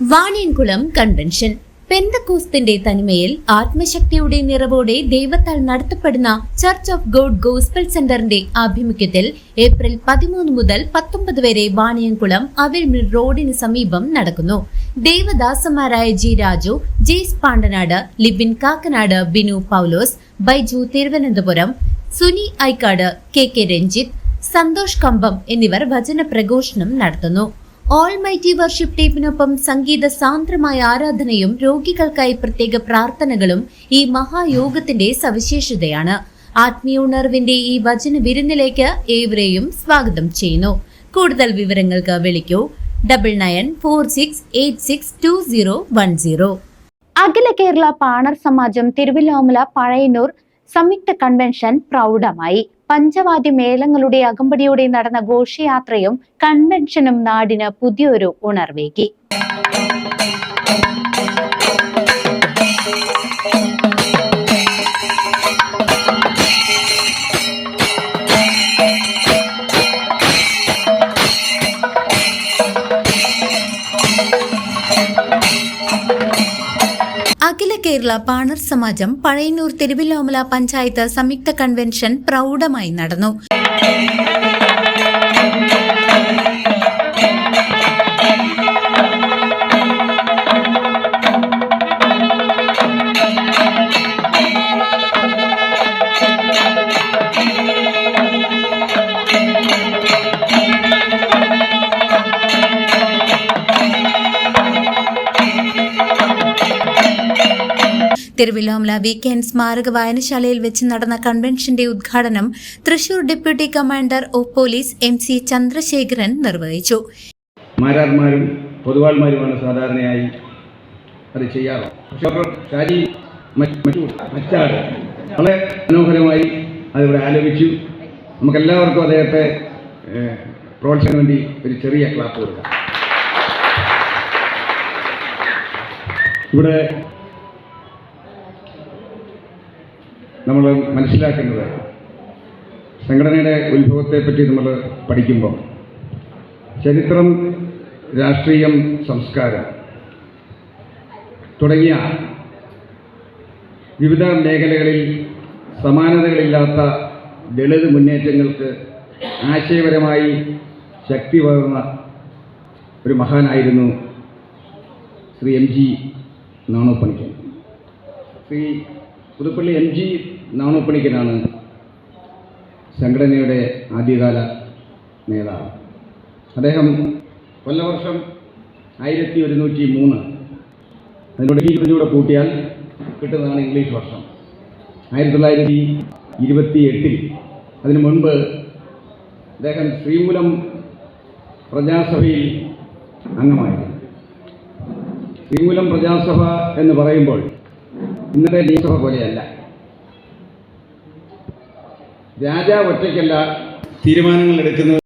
വാണിയൻകുളം convention പെന്തക്കോസ്തിന്റെ തനിമയിൽ ആത്മശക്തിയുടെ നിറവോടെ ദൈവത്താൽ നടത്തപ്പെടുന്ന church of God gospel സെന്ററിന്റെ ആഭിമുഖ്യത്തിൽ ഏപ്രിൽ 13 മുതൽ 19 വരെ വാണിയൻകുളം അവിൽമിൽ റോഡിന് സമീപം നടക്കുന്നു. ദേവദാസന്മാരായ ജി രാജു, ജെയ്സ് പാണ്ടനാട്, ലിബിൻ കാക്കനാട്, ബിനു പൗലോസ്, ബൈജു തിരുവനന്തപുരം, സുനി ഐക്കാട്, കെ രഞ്ജിത്ത്, സന്തോഷ് കമ്പം എന്നിവർ വചന പ്രഘോഷണം നടത്തുന്നു. ഓൾമൈറ്റി വർഷിപ്പ് ടീമിനൊപ്പം സംഗീത സാന്ദ്രമായ ആരാധനയും രോഗികൾക്കായി പ്രത്യേക പ്രാർത്ഥനകളും ഈ മഹായോഗത്തിന്റെ സവിശേഷതയാണ്. ആത്മീയ ഉണർവിന്റെ ഈ വചന വിരുന്നിലേക്ക് ഏവരെയും സ്വാഗതം ചെയ്യുന്നു. കൂടുതൽ വിവരങ്ങൾക്ക് വിളിക്കൂ 9946862010. അഖില കേരള പാണർ സമാജം തിരുവല്ലോമല പഴയന്നൂർ സംയുക്ത കൺവെൻഷൻ പ്രൗഢമായി. പഞ്ചവാദ്യ മേളങ്ങളുടെ അകമ്പടിയോടെ നടന്ന ഘോഷയാത്രയും കൺവെൻഷനും നാടിന് പുതിയൊരു ഉണർവേകി. അഖില കേരള പാണർ സമാജം പഴയന്നൂർ തിരുവല്ലോമല പഞ്ചായത്ത് സംയുക്ത കൺവെൻഷൻ പ്രൗഢമായി നടന്നു. തിരുവല്ലോമല വീക്കെൻഡ് സ്മാരക വായനശാലയിൽ വെച്ച് നടന്ന കൺവെൻഷന്റെ ഉദ്ഘാടനം Thrissur deputy commander of police MC Chandrasekharan നിർവഹിച്ചു. മാരാർമാരും പൊതുവാൾമാരുമാണ് സാധാരണയായി അത് ചെയ്യാറ്. വളരെ മനോഹരമായി അതിവിടെ ആലോചിച്ചു. നമുക്കെല്ലാവർക്കും അദ്ദേഹത്തെ പ്രോത്സാഹനം വേണ്ടി ഒരു ചെറിയ ക്ലാപ്പ് കൊടുക്കാം. ഇവിടെ നമ്മൾ മനസ്സിലാക്കേണ്ടത് സംഘടനയുടെ ഉത്ഭവത്തെപ്പറ്റി നമ്മൾ പഠിക്കുമ്പോൾ ചരിത്രം, രാഷ്ട്രീയം, സംസ്കാരം തുടങ്ങിയ വിവിധ മേഖലകളിൽ സമാനതകളില്ലാത്ത ദളിത് മുന്നേറ്റങ്ങൾക്ക് ആശയപരമായി ശക്തി പകർന്ന ഒരു മഹാനായിരുന്നു ശ്രീ MG നാണോപ്പണിക്കൻ. ശ്രീ പുതുപ്പള്ളി MG നാണോപ്പണിക്കനാണ് സംഘടനയുടെ ആദ്യകാല നേതാവ്. അദ്ദേഹം കൊല്ലവർഷം 1103, അതിനോട് 20 കൂട്ടിയാൽ കിട്ടുന്നതാണ് ഇംഗ്ലീഷ് വർഷം. 1928 അതിനു മുൻപ് അദ്ദേഹം ശ്രീമൂലം പ്രജാസഭയിൽ അംഗമായിരുന്നു. ശ്രീമൂലം പ്രജാസഭ എന്ന് പറയുമ്പോൾ ഇന്നത്തെ നിയമസഭ പോലെയല്ല. രാജാവ് ഒറ്റയ്ക്കല്ല തീരുമാനങ്ങൾ എടുക്കുന്നത്.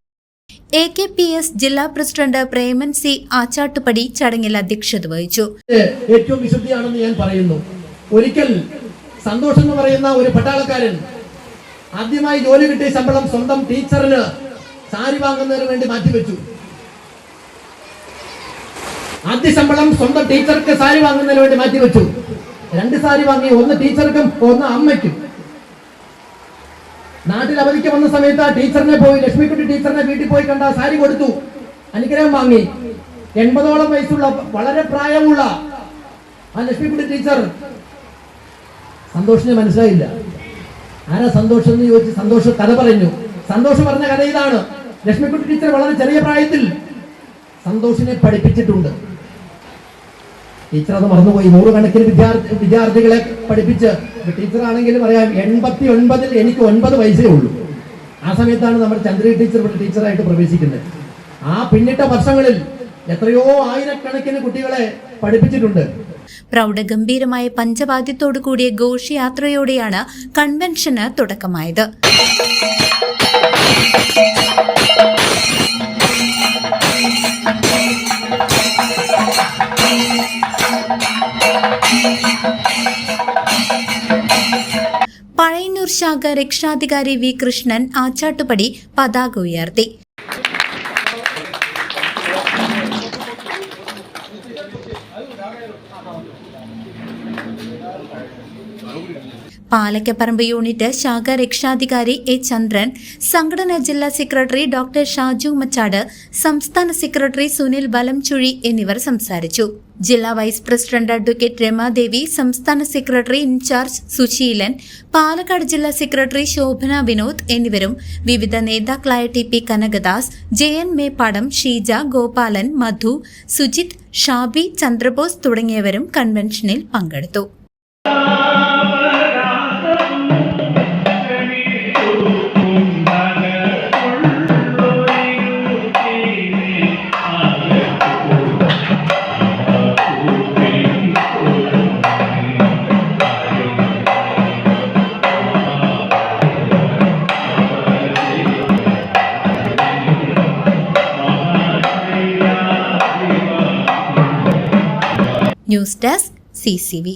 AKPS ജില്ലാ പ്രസിഡന്റ് പ്രേമൻ C ആച്ചാട്ടുപടി ചടങ്ങിൽ അധ്യക്ഷത വഹിച്ചു. ഏറ്റവും വിശുദ്ധിയാണെന്ന് ഞാൻ പറയുന്നു. ഒരിക്കൽ സന്തോഷം എന്ന് പറയുന്ന ഒരു പട്ടാളക്കാരൻ ആദ്യമായി ജോലി കിട്ടിയ ശമ്പളം സ്വന്തം ടീച്ചറിന് സാരി വാങ്ങുന്നതിന് വേണ്ടി മാറ്റിവെച്ചു. ആദ്യ ശമ്പളം സ്വന്തം ടീച്ചർക്ക് സാരി വാങ്ങുന്നതിന് വേണ്ടി മാറ്റിവെച്ചു. 2 സാരി വാങ്ങി, ഒന്ന് ടീച്ചർക്കും ഒന്ന് അമ്മയ്ക്കും. നാട്ടിൽ അവധിക്ക് വന്ന സമയത്ത് ആ ടീച്ചറിനെ പോയി, ലക്ഷ്മിക്കുട്ടി ടീച്ചറിനെ വീട്ടിൽ പോയി കണ്ട സാരി കൊടുത്തു, അനുഗ്രഹം വാങ്ങി. 80ഓളം വയസ്സുള്ള വളരെ പ്രായമുള്ള ആ ലക്ഷ്മിക്കുട്ടി ടീച്ചർ സന്തോഷിനെ മനസ്സിലായില്ല. ആരാ സന്തോഷം എന്ന് ചോദിച്ച് സന്തോഷ കഥ പറഞ്ഞു. സന്തോഷം പറഞ്ഞ കഥ ഇതാണ്. ലക്ഷ്മിക്കുട്ടി ടീച്ചർ വളരെ ചെറിയ പ്രായത്തിൽ സന്തോഷിനെ പഠിപ്പിച്ചിട്ടുണ്ട്. ടീച്ചർ അത് മറന്നുപോയി. 100 കണക്കിന് വിദ്യാർത്ഥികളെ പഠിപ്പിച്ച്, ടീച്ചറാണെങ്കിലും പറയാം 89-ൽ എനിക്ക് 9 വയസ്സേ ഉള്ളൂ. ആ സമയത്താണ് നമ്മുടെ ചന്ദ്രി ടീച്ചർ ഇവിടെ ടീച്ചറായിട്ട് പ്രവേശിക്കുന്നത്. ആ പിന്നിട്ട വർഷങ്ങളിൽ എത്രയോ ആയിരക്കണക്കിന് കുട്ടികളെ പഠിപ്പിച്ചിട്ടുണ്ട്. പ്രൗഢഗംഭീരമായ പഞ്ചവാദ്യത്തോടു കൂടിയ ഘോഷയാത്രയോടെയാണ് കൺവെൻഷന് തുടക്കമായത്. പഴയന്നൂർ ശാഖ രക്ഷാധികാരി വി കൃഷ്ണൻ ആച്ചാട്ടുപടി പതാക ഉയർത്തി. പാലക്കപ്പറമ്പ് യൂണിറ്റ് ശാഖ രക്ഷാധികാരി എ ചന്ദ്രൻ, സംഘടനാ ജില്ലാ സെക്രട്ടറി ഡോക്ടർ ഷാജു മച്ചാട്, സംസ്ഥാന സെക്രട്ടറി സുനിൽ വലംചുഴി എന്നിവർ സംസാരിച്ചു. ജില്ലാ വൈസ് പ്രസിഡന്റ് അഡ്വക്കേറ്റ് രമാദേവി, സംസ്ഥാന സെക്രട്ടറി ഇൻചാർജ് സുശീലൻ, പാലക്കാട് ജില്ലാ സെക്രട്ടറി ശോഭന വിനോദ് എന്നിവരും വിവിധ നേതാക്കളായ ടി പി കനകദാസ്, ജയൻ മേപ്പാടം, ഷീജ, ഗോപാലൻ, മധു, സുജിത്, ഷാബി, ചന്ദ്രബോസ് തുടങ്ങിയവരും കൺവെൻഷനിൽ പങ്കെടുത്തു. News desk CCV.